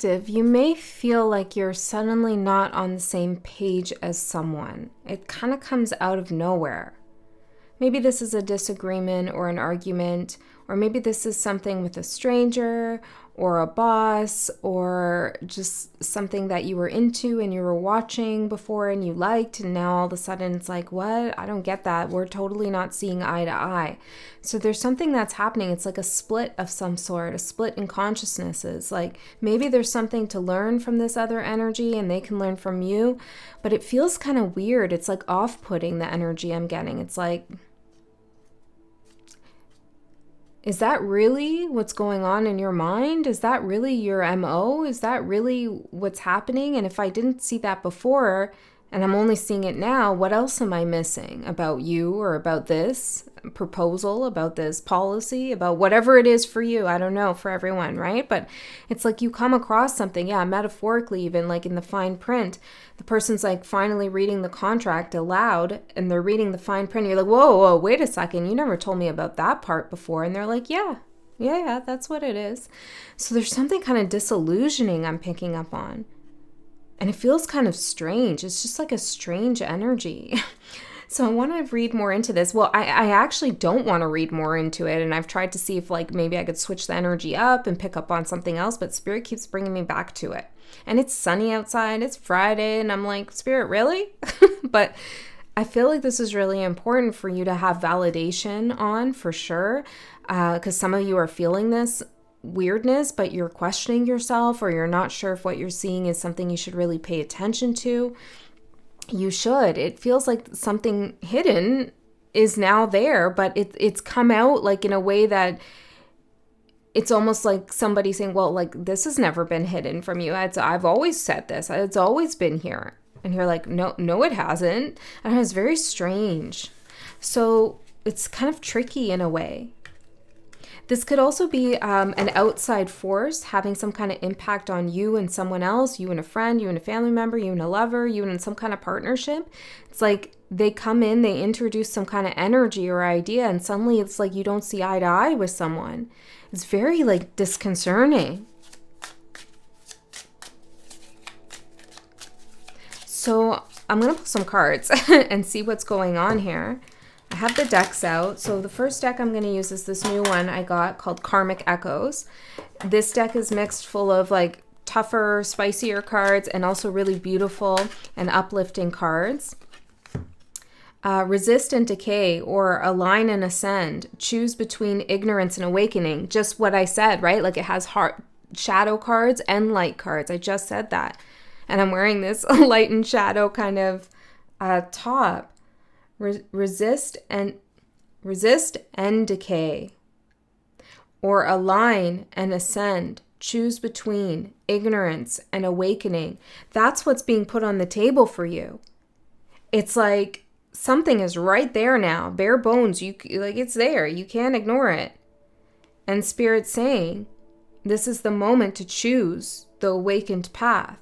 You may feel like you're suddenly not on the same page as someone. It kind of comes out of nowhere. Maybe this is a disagreement or an argument, or maybe this is something with a stranger or a boss or just something that you were into and you were watching before and you liked, and now all of a sudden it's like, what? I don't get that. We're totally not seeing eye to eye. So there's something that's happening. It's like a split of some sort, a split in consciousnesses. Like maybe there's something to learn from this other energy and they can learn from you, but it feels kind of weird. It's like off-putting, the energy I'm getting. It's like, is that really what's going on in your mind? Is that really your MO? Is that really what's happening? And if I didn't see that before and I'm only seeing it now, what else am I missing about you or about this proposal, about this policy, about whatever it is for you? I don't know, for everyone, right? But it's like you come across something, yeah, metaphorically, even like in the fine print. The person's like finally reading the contract aloud and they're reading the fine print. You're like, whoa, wait a second. You never told me about that part before. And they're like, yeah, that's what it is. So there's something kind of disillusioning I'm picking up on. And it feels kind of strange. It's just like a strange energy. So I want to read more into this. Well, I actually don't want to read more into it. And I've tried to see if like maybe I could switch the energy up and pick up on something else. But Spirit keeps bringing me back to it. And it's sunny outside. It's Friday. And I'm like, Spirit, really? But I feel like this is really important for you to have validation on, for sure. Because some of you are feeling this weirdness, but you're questioning yourself, or you're not sure if what you're seeing is something you should really pay attention to. You should. It feels like something hidden is now there, but it's come out like in a way that it's almost like somebody saying, well, like this has never been hidden from you. I've always said this. It's always been here. And you're like, no, it hasn't. And it's very strange. So it's kind of tricky in a way. This could also be an outside force having some kind of impact on you and someone else, you and a friend, you and a family member, you and a lover, you and some kind of partnership. It's like they come in, they introduce some kind of energy or idea, and suddenly it's like you don't see eye to eye with someone. It's very like disconcerting. So I'm going to pull some cards and see what's going on here. I have the decks out. So the first deck I'm going to use is this new one I got called Karmic Echoes. This deck is mixed full of like tougher, spicier cards and also really beautiful and uplifting cards. Resist and decay, or align and ascend. Choose between ignorance and awakening. Just what I said, right? Like it has shadow cards and light cards. I just said that. And I'm wearing this light and shadow kind of top. Resist and decay, or align and ascend. Choose between ignorance and awakening. That's what's being put on the table for you. It's like something is right there now, bare bones. It's there. You can't ignore it. And Spirit's saying, this is the moment to choose the awakened path.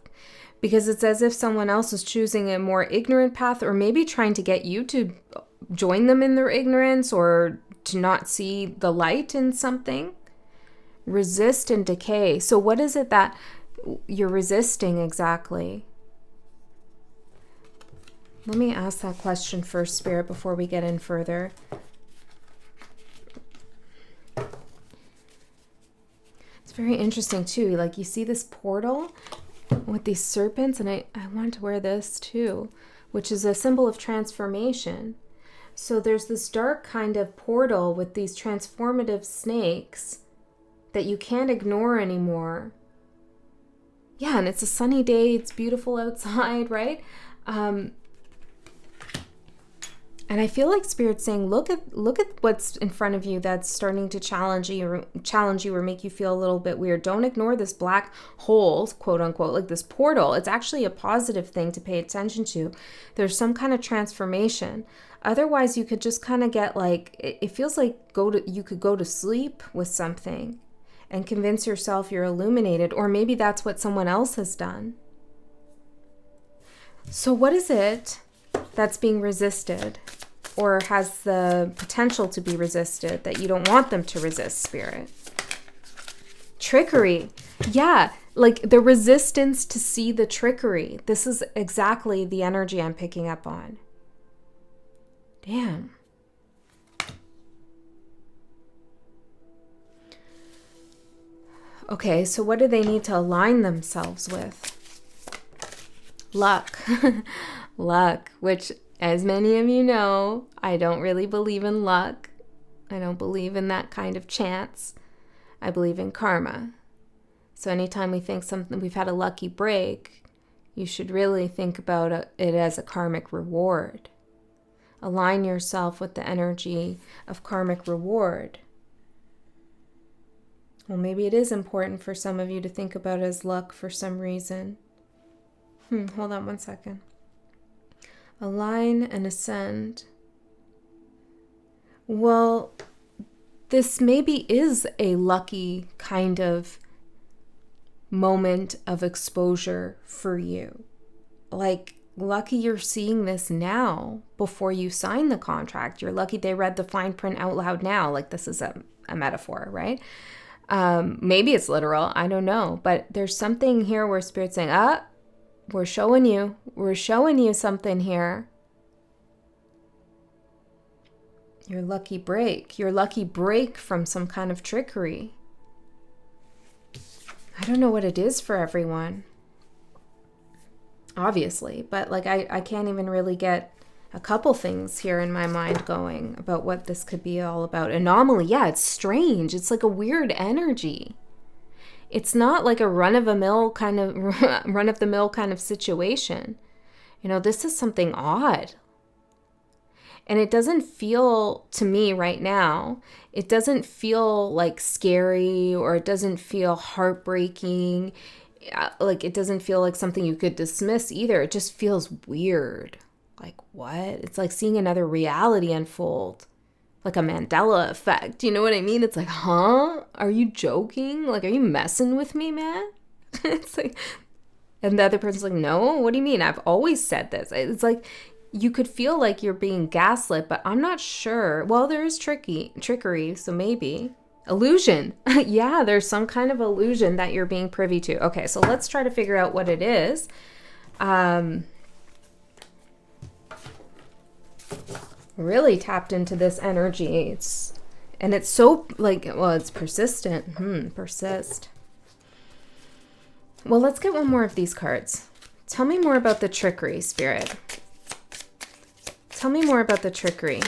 Because it's as if someone else is choosing a more ignorant path, or maybe trying to get you to join them in their ignorance, or to not see the light in something. Resist and decay. So what is it that you're resisting exactly? Let me ask that question first, Spirit, before we get in further. It's very interesting too. Like you see this portal with these serpents, and I want to wear this too, which is a symbol of transformation. So there's this dark kind of portal with these transformative snakes that you can't ignore anymore. Yeah, and it's a sunny day, it's beautiful outside, right? And I feel like Spirit's saying, look at what's in front of you that's starting to challenge you or make you feel a little bit weird. Don't ignore this black hole, quote unquote, like this portal. It's actually a positive thing to pay attention to. There's some kind of transformation. Otherwise, you could just kind of get like, it feels like you could go to sleep with something and convince yourself you're illuminated, or maybe that's what someone else has done. So what is it that's being resisted, or has the potential to be resisted, that you don't want them to resist, Spirit? Trickery. Yeah, Like the resistance to see the trickery. This is exactly the energy I'm picking up on. Damn. Okay, so what do they need to align themselves with? Luck. Luck, which, as many of you know, I don't really believe in luck. I don't believe in that kind of chance. I believe in karma. So anytime we think we've had a lucky break, you should really think about it as a karmic reward. Align yourself with the energy of karmic reward. Well, maybe it is important for some of you to think about it as luck for some reason. Hold on one second. Align and ascend. Well, this maybe is a lucky kind of moment of exposure for you. Like, lucky you're seeing this now before you sign the contract. You're lucky they read the fine print out loud now. Like, this is a metaphor, right? Maybe it's literal. I don't know. But there's something here where Spirit's saying, we're showing you something here. Your lucky break from some kind of trickery. I don't know what it is for everyone, obviously, but like I can't even really get a couple things here in my mind going about what this could be all about. Anomaly, yeah, it's strange. It's like a weird energy. It's not like a run-of-the-mill kind of situation. You know, this is something odd. And it doesn't feel, to me right now, it doesn't feel like scary, or it doesn't feel heartbreaking. Like, it doesn't feel like something you could dismiss either. It just feels weird. Like, what? It's like seeing another reality unfold. Like a Mandela effect. You know what I mean? It's like, huh? Are you joking? Like, are you messing with me, man? It's like, and the other person's like, no, what do you mean? I've always said this. It's like, you could feel like you're being gaslit, but I'm not sure. Well, there is trickery, so maybe. Illusion. Yeah, there's some kind of illusion that you're being privy to. Okay, so let's try to figure out what it is. Really tapped into this energy. It's so like, well, it's persistent. Persist. Well, let's get one more of these cards. Tell me more about the trickery, Spirit. Tell me more about the trickery.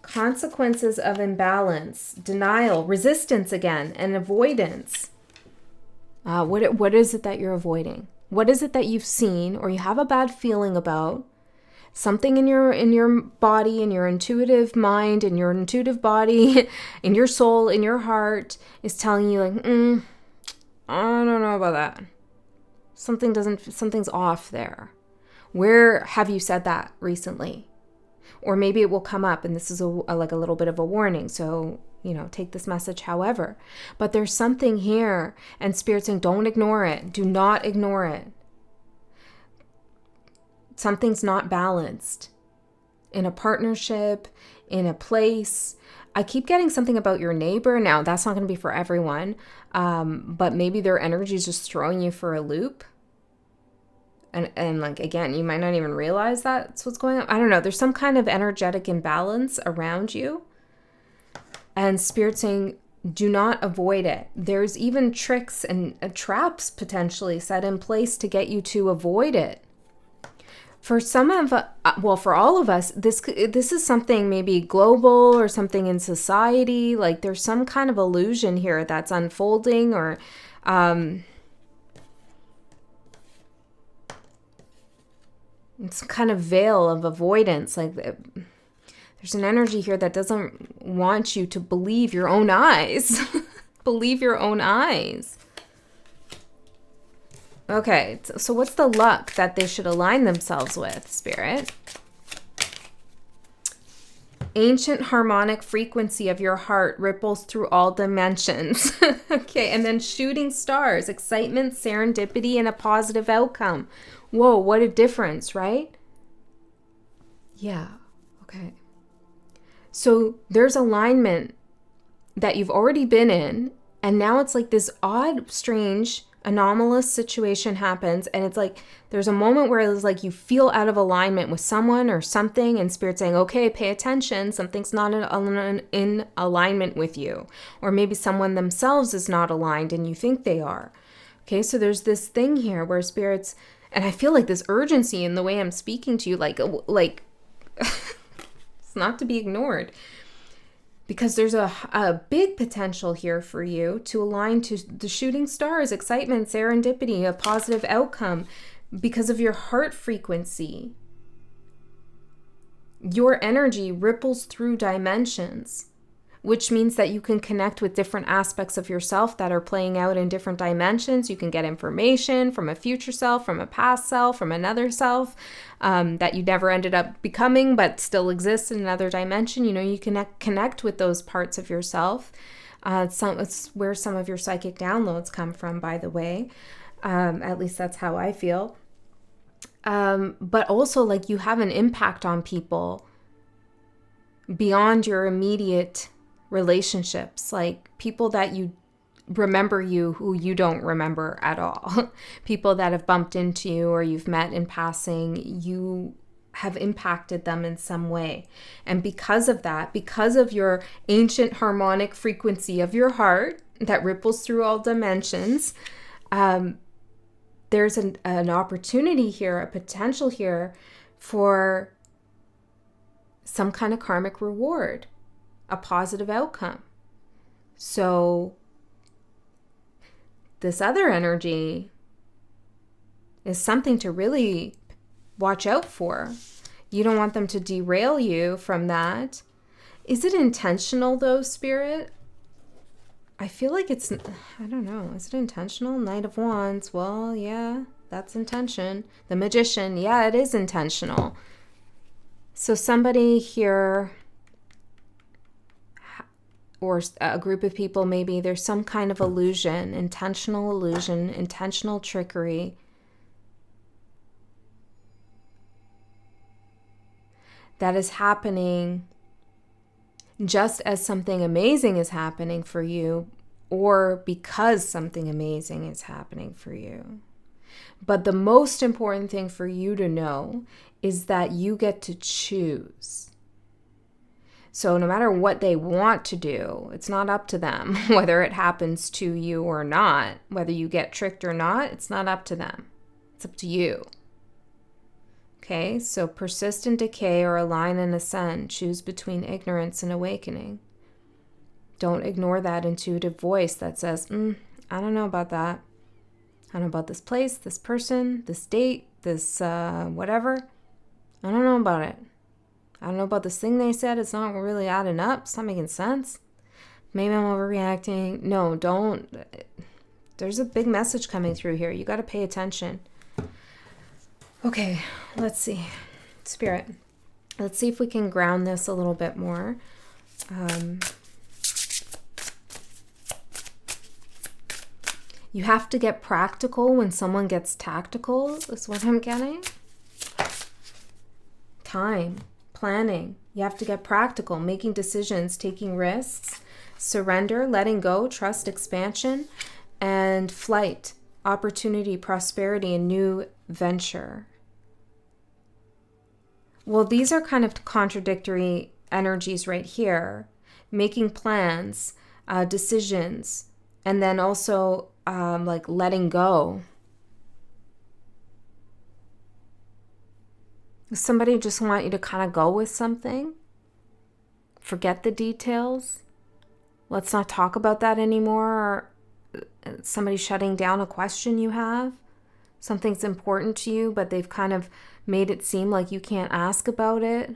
Consequences of imbalance, denial, resistance again, and avoidance. What is it that you're avoiding? What is it that you've seen or you have a bad feeling about? Something in your body, in your intuitive mind, in your intuitive body, in your soul, in your heart is telling you like, I don't know about that. Something's off there. Where have you said that recently? Or maybe it will come up, and this is like a little bit of a warning. So, you know, take this message however. But there's something here, and Spirit's saying, don't ignore it. Do not ignore it. Something's not balanced in a partnership, in a place. I keep getting something about your neighbor. Now, that's not going to be for everyone, but maybe their energy is just throwing you for a loop. And like, again, you might not even realize that's what's going on. I don't know. There's some kind of energetic imbalance around you. And Spirit's saying, do not avoid it. There's even tricks and traps potentially set in place to get you to avoid it. For some of, for all of us, this is something maybe global or something in society. Like, there's some kind of illusion here that's unfolding, or it's kind of veil of avoidance. Like, there's an energy here that doesn't want you to believe your own eyes. Believe your own eyes. Okay, so what's the luck that they should align themselves with, Spirit? Ancient harmonic frequency of your heart ripples through all dimensions. Okay, and then shooting stars, excitement, serendipity, and a positive outcome. Whoa, what a difference, right? Yeah, okay. So there's alignment that you've already been in, And now it's like this odd, strange, anomalous situation happens. And it's like there's a moment where it's like you feel out of alignment with someone or something, and Spirit saying, okay, pay attention. Something's not in alignment with you. Or maybe someone themselves is not aligned and you think they are. Okay, so there's this thing here where Spirit's, and I feel like this urgency in the way I'm speaking to you, like it's not to be ignored. Because there's a big potential here for you to align to the shooting stars, excitement, serendipity, a positive outcome because of your heart frequency. Your energy ripples through dimensions, which means that you can connect with different aspects of yourself that are playing out in different dimensions. You can get information from a future self, from a past self, from another self that you never ended up becoming but still exists in another dimension. You know, you can connect with those parts of yourself. It's where some of your psychic downloads come from, by the way. At least that's how I feel. But also, like, you have an impact on people beyond your immediate relationships, like people that you remember you who you don't remember at all. People that have bumped into you or you've met in passing, you have impacted them in some way. And because of that, because of your ancient harmonic frequency of your heart that ripples through all dimensions, there's an opportunity here, a potential here for some kind of karmic reward, a positive outcome. So this other energy is something to really watch out for. You don't want them to derail you from that. Is it intentional though, Spirit? I feel like it's, I don't know. Is it intentional? Knight of Wands. Well, yeah, that's intention. The Magician. Yeah, it is intentional. So somebody here, or a group of people, maybe there's some kind of illusion, intentional trickery. That is happening just as something amazing is happening for you, or because something amazing is happening for you. But the most important thing for you to know is that you get to choose. So no matter what they want to do, it's not up to them, whether it happens to you or not, whether you get tricked or not, it's not up to them. It's up to you. Okay, so persist in decay or align and ascend. Choose between ignorance and awakening. Don't ignore that intuitive voice that says, I don't know about that. I don't know about this place, this person, this date, this whatever. I don't know about it. I don't know about this thing they said. It's not really adding up. It's not making sense. Maybe I'm overreacting. No, don't. There's a big message coming through here. You got to pay attention. Okay, let's see. Spirit, let's see if we can ground this a little bit more. You have to get practical when someone gets tactical, is what I'm getting. Time. Planning. You have to get practical, making decisions, taking risks, surrender, letting go, trust, expansion, and flight, opportunity, prosperity, and new venture. Well, these are kind of contradictory energies right here. Making plans, decisions, and then also like letting go. Somebody just want you to kind of go with something, forget the details, let's not talk about that anymore, or somebody shutting down a question you have, something's important to you, but they've kind of made it seem like you can't ask about it.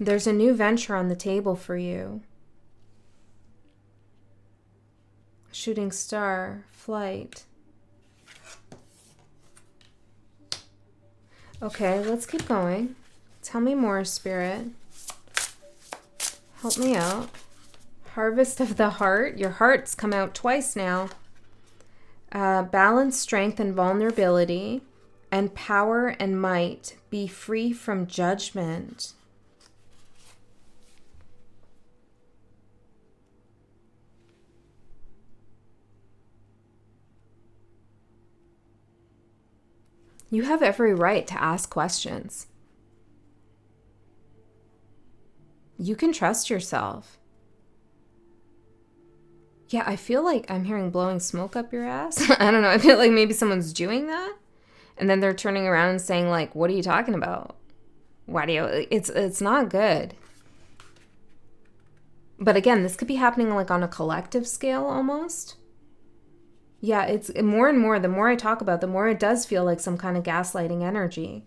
There's a new venture on the table for you. Shooting star, flight. Okay, let's keep going. Tell me more, Spirit. Help me out. Harvest of the heart. Your heart's come out twice now. Balance, strength, and vulnerability. And power and might. Be free from judgment. You have every right to ask questions. You can trust yourself. Yeah, I feel like I'm hearing blowing smoke up your ass. I don't know. I feel like maybe someone's doing that. And then they're turning around and saying, like, what are you talking about? Why do you... It's not good. But again, this could be happening like on a collective scale almost. Yeah, it's more and more. The more I talk about, the more it does feel like some kind of gaslighting energy.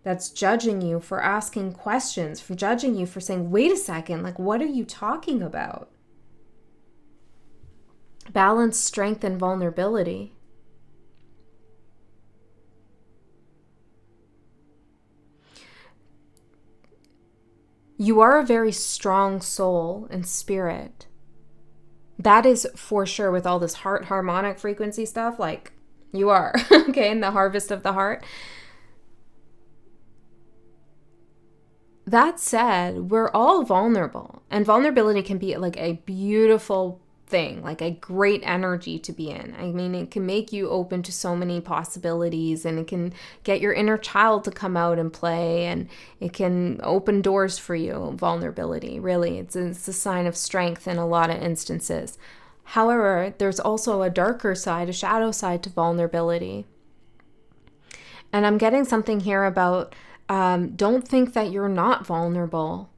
That's judging you for asking questions, for judging you for saying, wait a second, like, what are you talking about? Balance, strength, and vulnerability. You are a very strong soul and spirit. That is for sure with all this heart harmonic frequency stuff, like you are, okay, in the harvest of the heart. That said, we're all vulnerable, and vulnerability can be like a beautiful thing, like a great energy to be in. I mean, it can make you open to so many possibilities, and it can get your inner child to come out and play, and it can open doors for you. Vulnerability, really, it's a sign of strength in a lot of instances. However, there's also a darker side, a shadow side to vulnerability. And I'm getting something here about don't think that you're not vulnerable.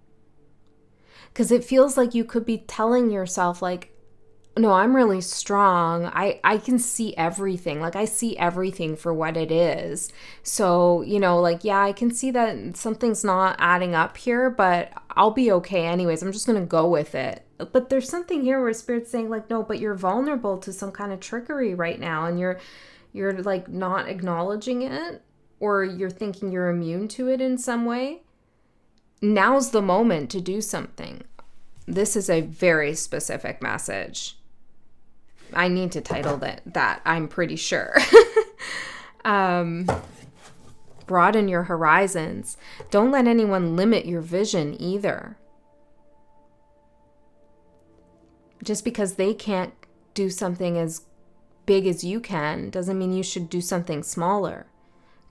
Because it feels like you could be telling yourself, like, no, I'm really strong. I can see everything. Like, I see everything for what it is. So, you know, like, yeah, I can see that something's not adding up here, but I'll be okay anyways. I'm just going to go with it. But there's something here where Spirit's saying, like, no, but you're vulnerable to some kind of trickery right now. And you're like not acknowledging it, or you're thinking you're immune to it in some way. Now's the moment to do something. This is a very specific message. I need to title that I'm pretty sure. Broaden your horizons. Don't let anyone limit your vision either. Just because they can't do something as big as you can doesn't mean you should do something smaller.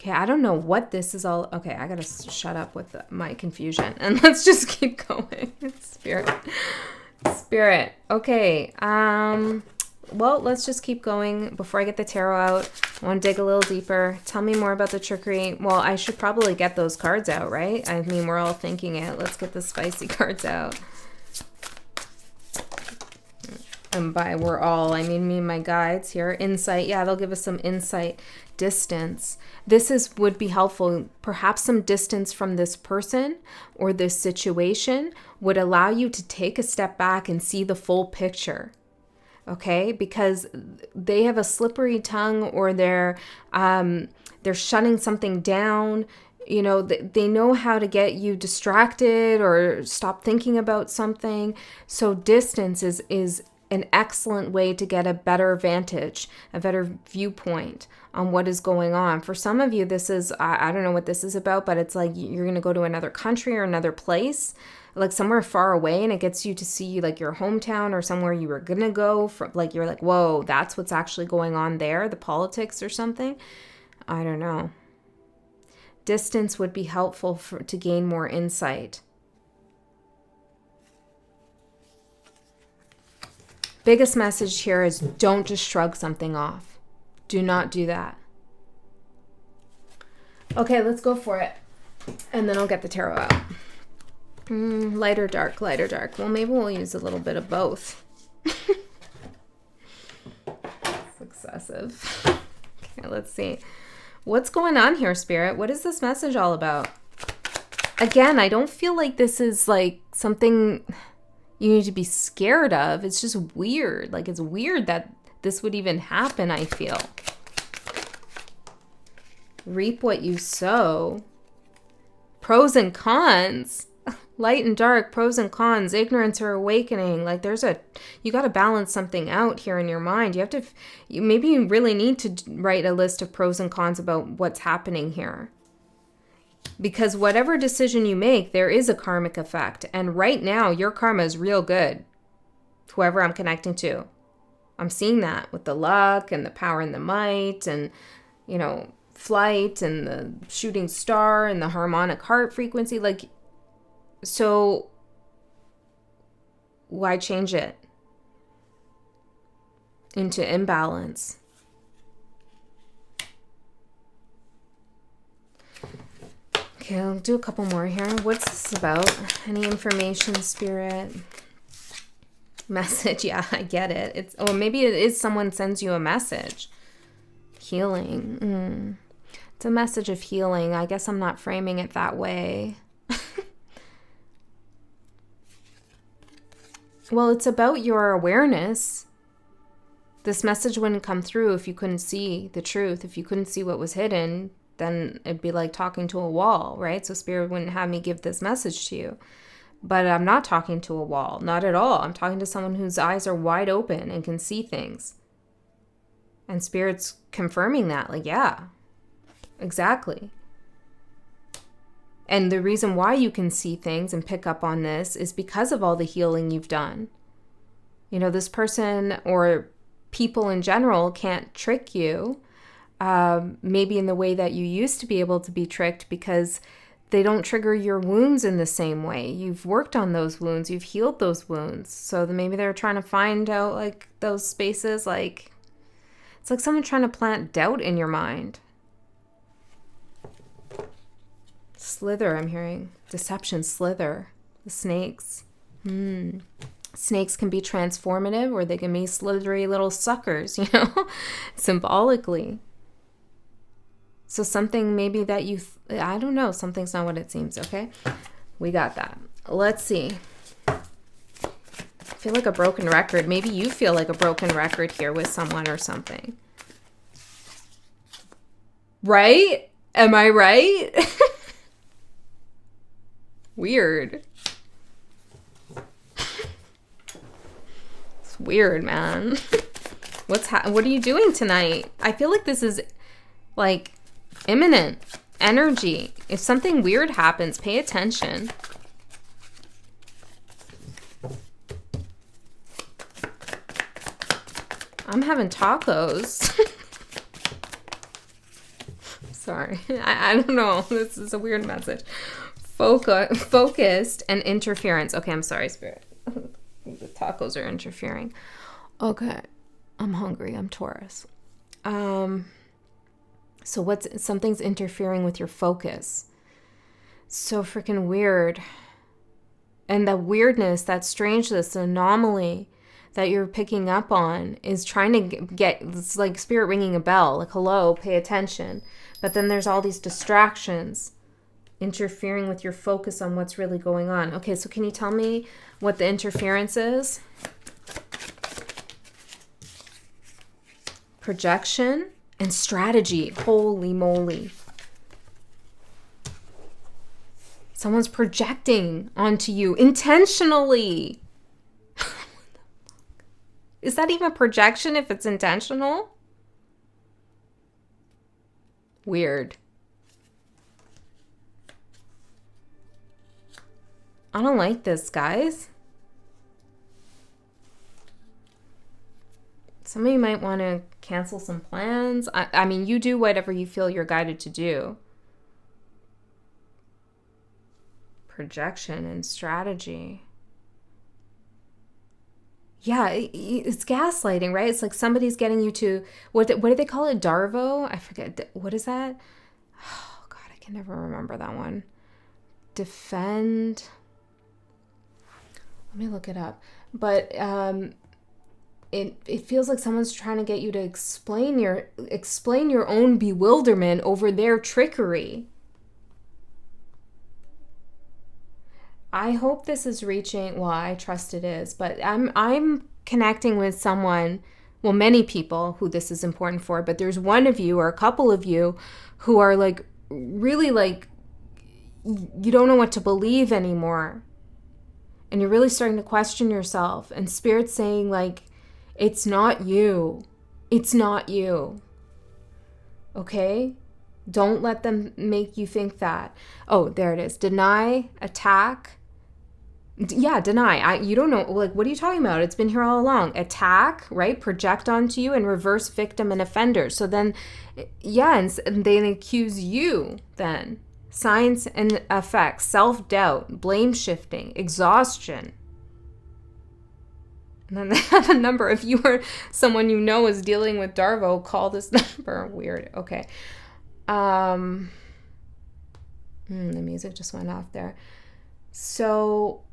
Okay, I don't know what this is all... Okay, I gotta shut up with my confusion and let's just keep going. Spirit. Okay, well, let's just keep going. Before I get the tarot out, I want to dig a little deeper. Tell me more about the trickery. Well, I should probably get those cards out, right? I mean, we're all thinking it. Let's get the spicy cards out. And by we're all, I mean me and my guides here. Insight. Yeah, they'll give us some insight. Distance. This would be helpful. Perhaps some distance from this person or this situation would allow you to take a step back and see the full picture. Okay? Because they have a slippery tongue, or they're shutting something down. You know, they know how to get you distracted or stop thinking about something. So distance is an excellent way to get a better vantage, a better viewpoint on what is going on. For some of you, this is, I don't know what this is about, but it's like you're going to go to another country or another place, like somewhere far away, and it gets you to see like your hometown or somewhere you were going to go. Like you're like, whoa, that's what's actually going on there, the politics or something. I don't know. Distance would be helpful to gain more insight. Biggest message here is don't just shrug something off. Do not do that. Okay, let's go for it. And then I'll get the tarot out. Light or dark, light or dark. Well, maybe we'll use a little bit of both. It's excessive. Okay, let's see. What's going on here, Spirit? What is this message all about? Again, I don't feel like this is like something you need to be scared of. It's just weird. Like, it's weird that this would even happen, I feel. Reap what you sow. Pros and cons. Light and dark, pros and cons, ignorance or awakening. Like, you got to balance something out here in your mind. Maybe you really need to write a list of pros and cons about what's happening here. Because whatever decision you make, there is a karmic effect. And right now, your karma is real good. Whoever I'm connecting to. I'm seeing that with the luck and the power and the might. And flight and the shooting star and the harmonic heart frequency. Like, so why change it into imbalance? Okay, I'll do a couple more here. What's this about? Any information, spirit? Message? Yeah, I get it. Maybe it is someone sends you a message. Healing. It's a message of healing. I guess I'm not framing it that way. Well, it's about your awareness. This message wouldn't come through if you couldn't see the truth. If you couldn't see what was hidden, then it'd be like talking to a wall, right? So Spirit wouldn't have me give this message to you. But I'm not talking to a wall, not at all. I'm talking to someone whose eyes are wide open and can see things. And Spirit's confirming that, like, yeah, exactly. And the reason why you can see things and pick up on this is because of all the healing you've done. This person or people in general can't trick you, maybe in the way that you used to be able to be tricked, because they don't trigger your wounds in the same way. You've worked on those wounds. You've healed those wounds. So maybe they're trying to find out, like, those spaces, like, it's like someone trying to plant doubt in your mind. Slither, I'm hearing. Deception, slither. The snakes. Snakes can be transformative, or they can be slithery little suckers, symbolically. So something maybe that I don't know, something's not what it seems, okay? We got that. Let's see. I feel like a broken record. Maybe you feel like a broken record here with someone or something. Right? Am I right? Weird. It's weird, man. What are you doing tonight? I feel like this is like imminent energy. If something weird happens, pay attention. I'm having tacos. Sorry. I don't know. This is a weird message. Focused and interference. Okay, I'm sorry, Spirit. The tacos are interfering. Okay. I'm hungry. I'm Taurus. So something's interfering with your focus. So freaking weird. And the weirdness, that strangeness, the anomaly that you're picking up on is trying to get, it's like Spirit ringing a bell, like, hello, pay attention. But then there's all these distractions interfering with your focus on what's really going on. Okay, so can you tell me what the interference is? Projection and strategy. Holy moly. Someone's projecting onto you intentionally. Is that even projection if it's intentional? Weird. I don't like this, guys. Some of you might want to cancel some plans. I mean, you do whatever you feel you're guided to do. Projection and strategy. Yeah, it's gaslighting, right? It's like somebody's getting you to, what do they call it? Darvo? I forget. What is that? Oh, God, I can never remember that one. Defend. Let me look it up. But it feels like someone's trying to get you to explain your own bewilderment over their trickery. I hope this is reaching, well, I trust it is, but I'm connecting with someone, well, many people who this is important for, but there's one of you or a couple of you who are like, really like, you don't know what to believe anymore. And you're really starting to question yourself. And Spirit's saying, like, it's not you. It's not you. Okay? Don't let them make you think that. Oh, there it is. Deny, attack, Yeah, deny. You don't know. Like, what are you talking about? It's been here all along. Attack, right? Project onto you and reverse victim and offender. So then, yeah, and they accuse you then. Signs and effects, self-doubt, blame shifting, exhaustion. And then they have a number. If you or someone you know is dealing with Darvo, call this number. Weird. Okay. The music just went off there. So,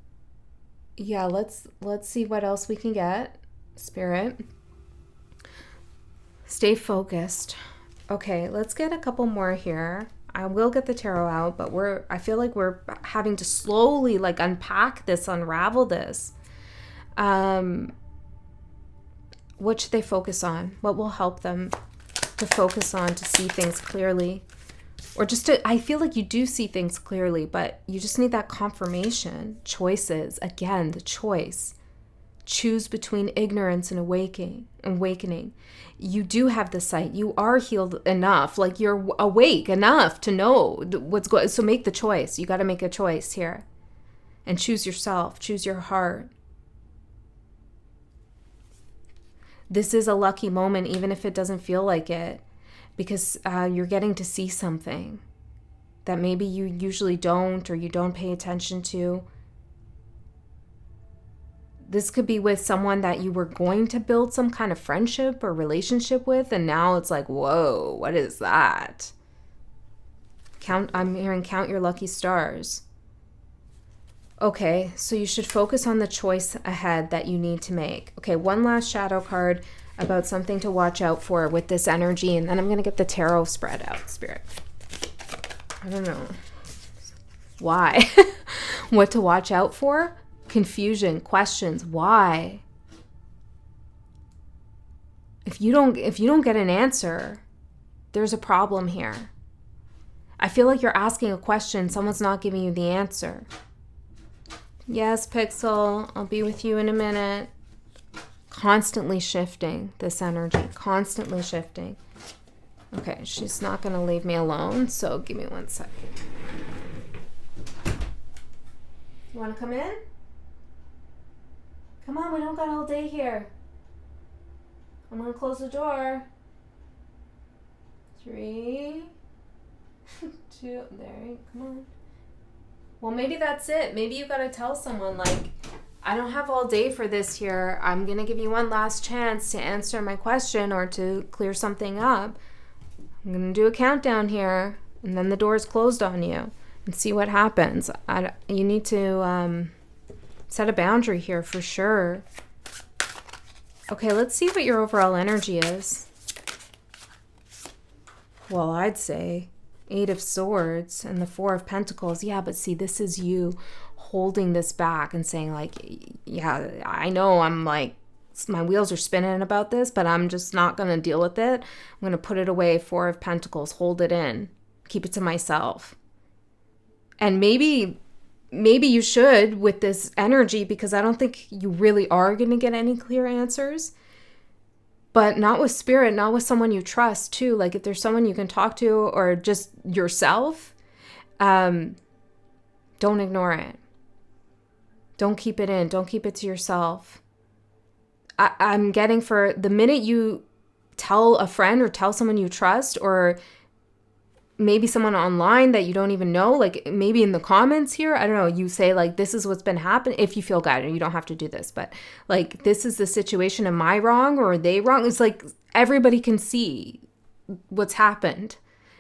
yeah, let's see what else we can get. Spirit. Stay focused. Okay, let's get a couple more here. I will get the tarot out, but I feel like we're having to slowly like unpack this, unravel this. What should they focus on? What will help them to focus on to see things clearly? Or just I feel like you do see things clearly, but you just need that confirmation. Choices, again, the choice. Choose between ignorance and awakening. You do have the sight. You are healed enough, like you're awake enough to know what's going. So make the choice. You got to make a choice here. And choose yourself. Choose your heart. This is a lucky moment, even if it doesn't feel like it, because you're getting to see something that maybe you usually don't, or you don't pay attention to. This could be with someone that you were going to build some kind of friendship or relationship with, and now it's like, whoa, what is that? I'm hearing count your lucky stars. Okay, so you should focus on the choice ahead that you need to make. Okay, one last shadow card about something to watch out for with this energy, and then I'm going to get the tarot spread out, Spirit. I don't know. Why? What to watch out for? Confusion, questions, why? If you don't get an answer, there's a problem here. I feel like you're asking a question, someone's not giving you the answer. Yes, Pixel, I'll be with you in a minute. Constantly shifting, this energy, constantly shifting. Okay, she's not going to leave me alone, so give me 1 second. You want to come in? Come on, we don't got all day here. I'm going to close the door. 3, 2, there, come on. Well, maybe that's it. Maybe you got to tell someone, like, I don't have all day for this here. I'm going to give you one last chance to answer my question or to clear something up. I'm going to do a countdown here, and then the door's closed on you, and see what happens. You need to set a boundary here for sure. Okay, let's see what your overall energy is. Well, I'd say 8 of Swords and the 4 of Pentacles. Yeah, but see, this is you holding this back and saying, like, yeah, I know I'm like, my wheels are spinning about this, but I'm just not going to deal with it. I'm going to put it away. 4 of Pentacles, hold it in, keep it to myself. And maybe you should with this energy, because I don't think you really are going to get any clear answers. But not with Spirit, not with someone you trust too. Like if there's someone you can talk to or just yourself, don't ignore it. Don't keep it in. Don't keep it to yourself. I'm getting for the minute you tell a friend or tell someone you trust, or maybe someone online that you don't even know, like maybe in the comments here, I don't know, you say like, this is what's been happening. If you feel guided, you don't have to do this, but like, this is the situation. Am I wrong or are they wrong? It's like everybody can see what's happened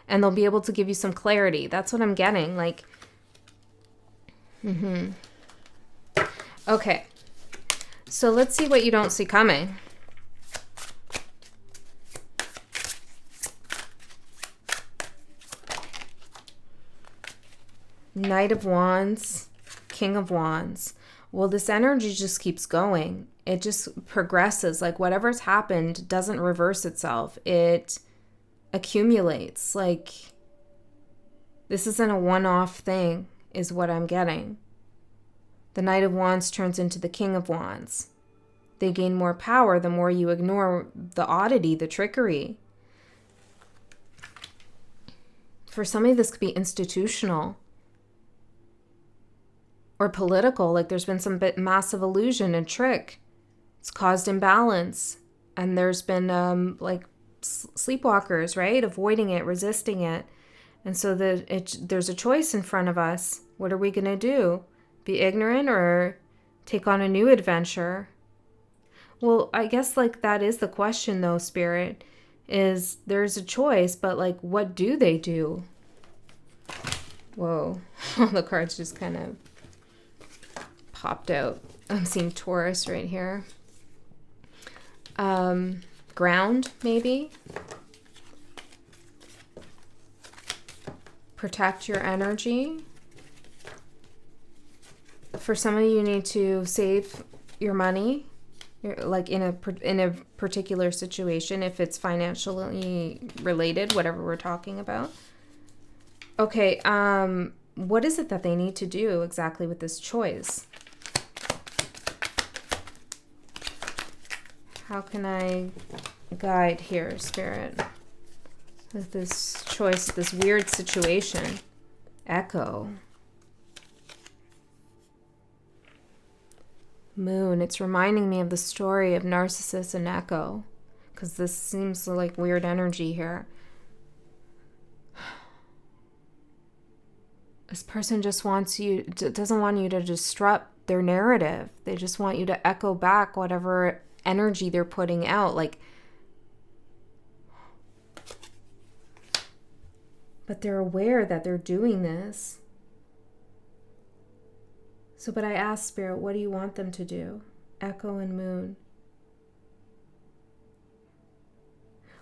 and they'll be able to give you some clarity. That's what I'm getting. Like, Okay. So let's see what you don't see coming. Knight of Wands, King of Wands. Well, this energy just keeps going. It just progresses. Like whatever's happened doesn't reverse itself. It accumulates. Like this isn't a one-off thing is what I'm getting. The Knight of Wands turns into the King of Wands. They gain more power the more you ignore the oddity, the trickery. For somebody, this could be institutional. Or political, like there's been some massive illusion and trick. It's caused imbalance. And there's been like sleepwalkers, right? Avoiding it, resisting it. And so there's a choice in front of us. What are we going to do? Be ignorant or take on a new adventure? Well, I guess like that is the question though, Spirit, is there's a choice, but like what do they do? Whoa, all the cards just kind of popped out. I'm seeing Taurus right here. Ground, maybe. Protect your energy. For some of you, you need to save your money, like in a particular situation, if it's financially related, whatever we're talking about. Okay, what is it that they need to do exactly with this choice? How can I guide here, Spirit, with this choice, this weird situation? Echo. Moon. It's reminding me of the story of Narcissus and Echo, because this seems like weird energy here. This person just wants you, doesn't want you to disrupt their narrative. They just want you to echo back whatever energy they're putting out. Like, but they're aware that they're doing this. So, but I asked Spirit, what do you want them to do? Echo and Moon.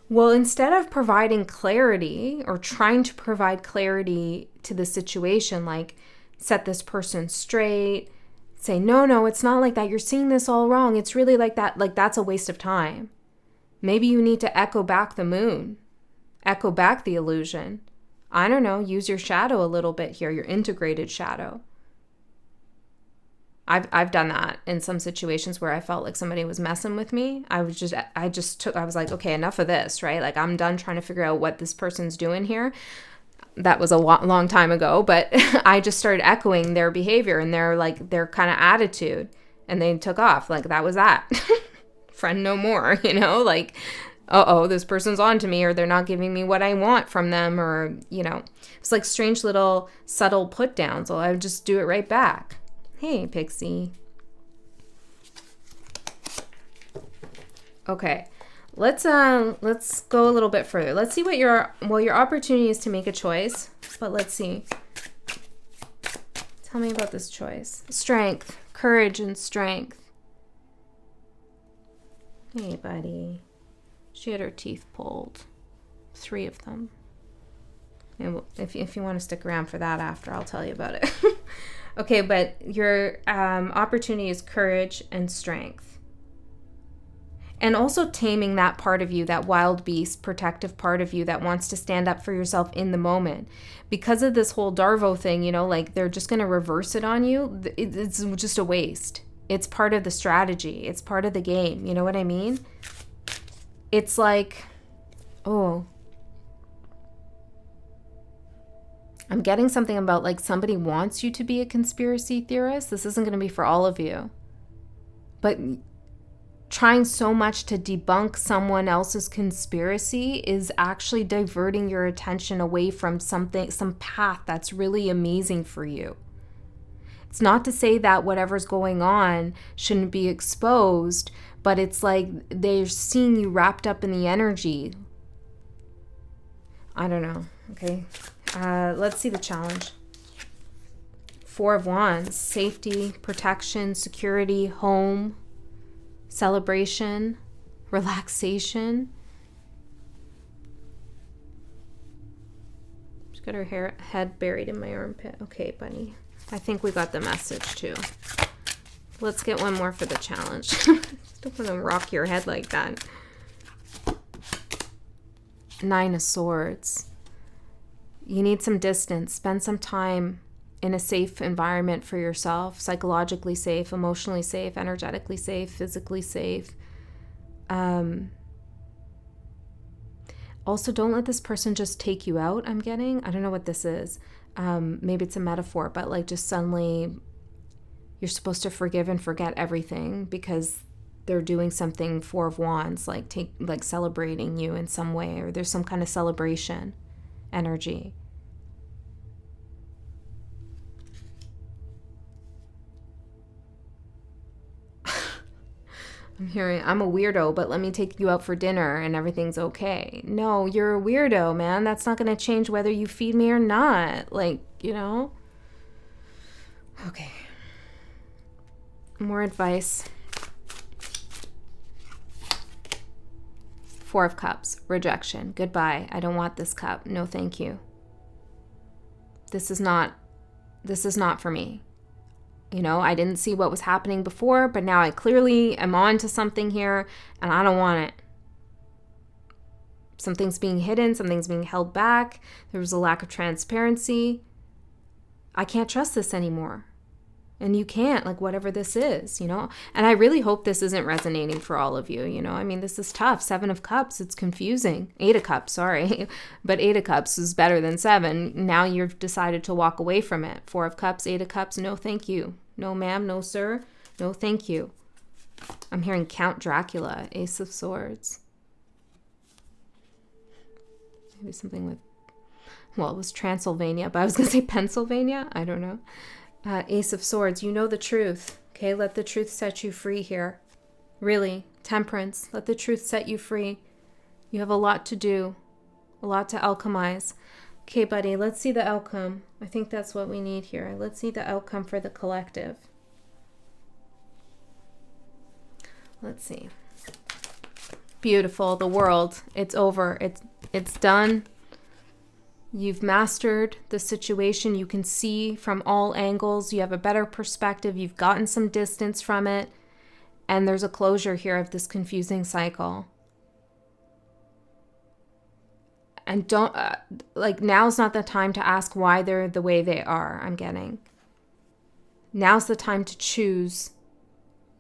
Well, instead of providing clarity or trying to provide clarity to the situation, like set this person straight, say, no, it's not like that. You're seeing this all wrong. It's really like that. Like, that's a waste of time. Maybe you need to echo back the moon, echo back the illusion. I don't know, use your shadow a little bit here, your integrated shadow. I've done that in some situations where I felt like somebody was messing with me. I was like, okay, enough of this, right? Like, I'm done trying to figure out what this person's doing here. That was a long time ago, but I just started echoing their behavior and their kind of attitude, and they took off. Like, that was that. Friend no more, like, this person's on to me, or they're not giving me what I want from them, or, it's like strange little subtle put downs. So I would just do it right back. Hey, Pixie. Okay, let's go a little bit further. Let's see what your opportunity is to make a choice. But let's see. Tell me about this choice. Strength, courage, and strength. Hey, buddy. She had her teeth pulled. 3 of them. And if you want to stick around for that after, I'll tell you about it. Okay, but your opportunity is courage and strength. And also taming that part of you, that wild beast, protective part of you that wants to stand up for yourself in the moment. Because of this whole Darvo thing, like they're just going to reverse it on you. It's just a waste. It's part of the strategy. It's part of the game. You know what I mean? It's like, I'm getting something about like somebody wants you to be a conspiracy theorist. This isn't going to be for all of you. But trying so much to debunk someone else's conspiracy is actually diverting your attention away from some path that's really amazing for you. It's not to say that whatever's going on shouldn't be exposed, but it's like they're seeing you wrapped up in the energy. I don't know. Okay. Let's see the challenge. 4 of Wands, safety, protection, security, home, celebration, relaxation. She's got her head buried in my armpit. Okay, bunny. I think we got the message too. Let's get one more for the challenge. Don't want to rock your head like that. 9 of Swords. You need some distance. Spend some time in a safe environment for yourself. Psychologically safe, emotionally safe, energetically safe, physically safe. Also, don't let this person just take you out, I'm getting. I don't know what this is. Maybe it's a metaphor, but like just suddenly you're supposed to forgive and forget everything because they're doing something, Four of Wands, like celebrating you in some way, or there's some kind of celebration energy. I'm hearing, I'm a weirdo, but let me take you out for dinner and everything's okay. No, you're a weirdo, man. That's not going to change whether you feed me or not. Like, you know? Okay. More advice. Four of Cups, rejection. Goodbye. I don't want this cup. No, thank you. This is not for me. You know, I didn't see what was happening before, but now I clearly am on to something here and I don't want it. Something's being hidden, something's being held back. There was a lack of transparency. I can't trust this anymore. And you can't, like, whatever this is, you know? And I really hope this isn't resonating for all of you, you know? I mean, this is tough. 7 of Cups, it's confusing. 8 of Cups, sorry. But 8 of Cups is better than 7. Now you've decided to walk away from it. 4 of Cups, 8 of Cups, no thank you. No ma'am, no sir, no thank you. I'm hearing Count Dracula, Ace of Swords. Maybe something with, well, it was Transylvania, but I was going to say Pennsylvania. I don't know. Ace of Swords, you know the truth. Okay, let the truth set you free here. Really, Temperance, let the truth set you free. You have a lot to do, a lot to alchemize. Okay, buddy, let's see the outcome. I think that's what we need here. Let's see the outcome for the collective. Let's see. Beautiful, the World. It's over. It's done. You've mastered the situation. You can see from all angles. You have a better perspective. You've gotten some distance from it. And there's a closure here of this confusing cycle. And don't, now's not the time to ask why they're the way they are, I'm getting. Now's the time to choose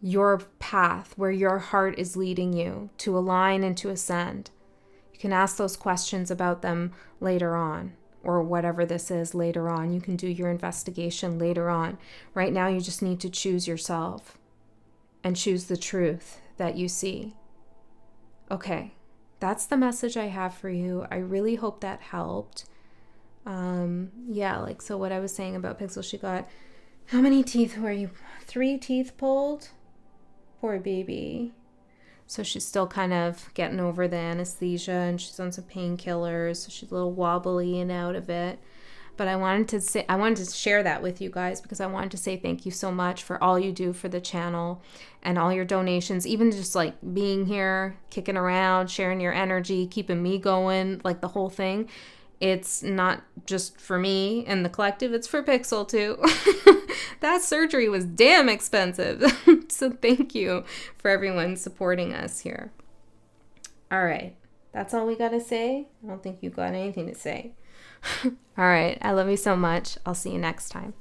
your path, where your heart is leading you, to align and to ascend. You can ask those questions about them later on, or whatever this is later on. You can do your investigation later on. Right now, you just need to choose yourself and choose the truth that you see. Okay. That's the message I have for you. I really hope that helped. So what I was saying about Pixel, she got, how many teeth were you? 3 teeth pulled? Poor baby. So she's still kind of getting over the anesthesia and she's on some painkillers. So she's a little wobbly and out of it. But I wanted to share that with you guys because I wanted to say thank you so much for all you do for the channel and all your donations, even just like being here, kicking around, sharing your energy, keeping me going, like the whole thing. It's not just for me and the collective, it's for Pixel too. That surgery was damn expensive. So thank you for everyone supporting us here. All right, that's all we got to say. I don't think you got anything to say. All right. I love you so much. I'll see you next time.